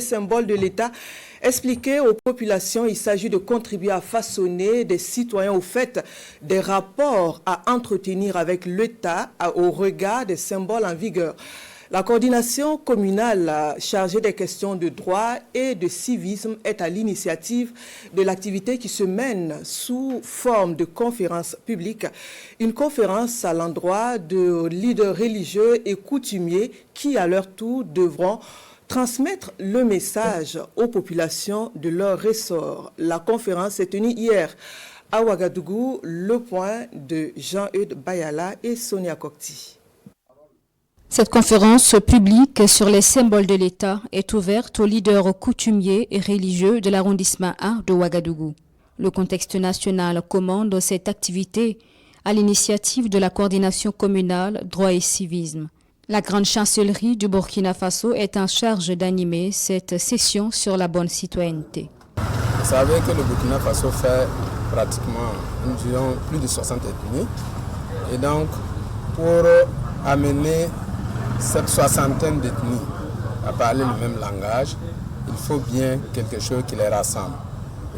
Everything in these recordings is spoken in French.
Symbole de l'État, expliquer aux populations, il s'agit de contribuer à façonner des citoyens au fait des rapports à entretenir avec l'État au regard des symboles en vigueur. La coordination communale chargée des questions de droit et de civisme est à l'initiative de l'activité qui se mène sous forme de conférence publique. Une conférence à l'endroit de leaders religieux et coutumiers qui, à leur tour, devront transmettre le message aux populations de leur ressort. La conférence s'est tenue hier à Ouagadougou. Le point de Jean-Eudes Bayala et Sonia Kokti. Cette conférence publique sur les symboles de l'État est ouverte aux leaders coutumiers et religieux de l'arrondissement 1 de Ouagadougou. Le contexte national commande cette activité à l'initiative de la coordination communale droit et civisme. La grande chancellerie du Burkina Faso est en charge d'animer cette session sur la bonne citoyenneté. Vous savez que le Burkina Faso fait pratiquement plus de 60 ethnies. Et donc, pour amener cette soixantaine d'ethnies à parler le même langage, il faut bien quelque chose qui les rassemble.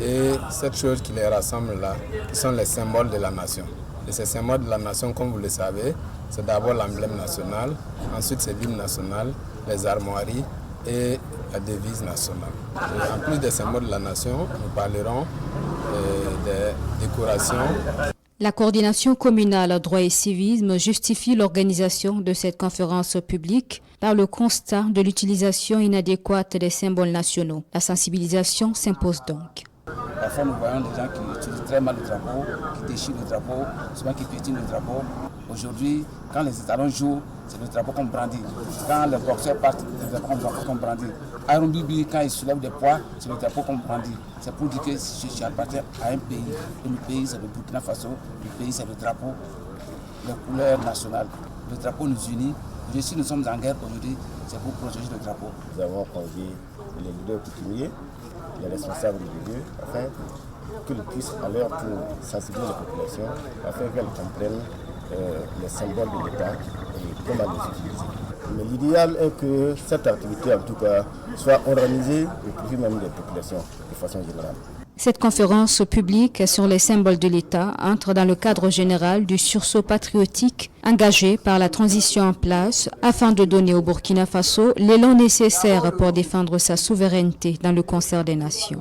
Et cette chose qui les rassemble là, ce sont les symboles de la nation. Et ces symboles de la nation, comme vous le savez, c'est d'abord l'emblème national, ensuite c'est l'hymne national, les armoiries et la devise nationale. Et en plus des symboles de la nation, nous parlerons des décorations. La coordination communale droit et civisme justifie l'organisation de cette conférence publique par le constat de l'utilisation inadéquate des symboles nationaux. La sensibilisation s'impose donc. Parfois, nous voyons des gens qui utilisent très mal le drapeau, qui déchirent le drapeau, souvent qui piétinent le drapeau. Aujourd'hui, quand les étalons jouent, c'est le drapeau qu'on brandit. Quand les boxeurs partent, c'est le drapeau qu'on brandit. Aaron Bibi, quand il soulève des poids, c'est le drapeau qu'on brandit. C'est pour dire que je appartiens à un pays. Et le pays, c'est le Burkina Faso. Le pays, c'est le drapeau, les couleurs nationales. Le drapeau nous unit. Et si nous sommes en guerre aujourd'hui, c'est pour protéger le drapeau. Nous avons convié les leaders coutumiers, les responsables religieux, afin qu'ils puissent à leur tour sensibiliser les populations, afin qu'elles comprennent les symboles de l'État et comment les utiliser. Mais l'idéal est que cette activité, en tout cas, soit organisée au profit même des populations de façon générale. Cette conférence publique sur les symboles de l'État entre dans le cadre général du sursaut patriotique engagé par la transition en place afin de donner au Burkina Faso l'élan nécessaire pour défendre sa souveraineté dans le concert des nations.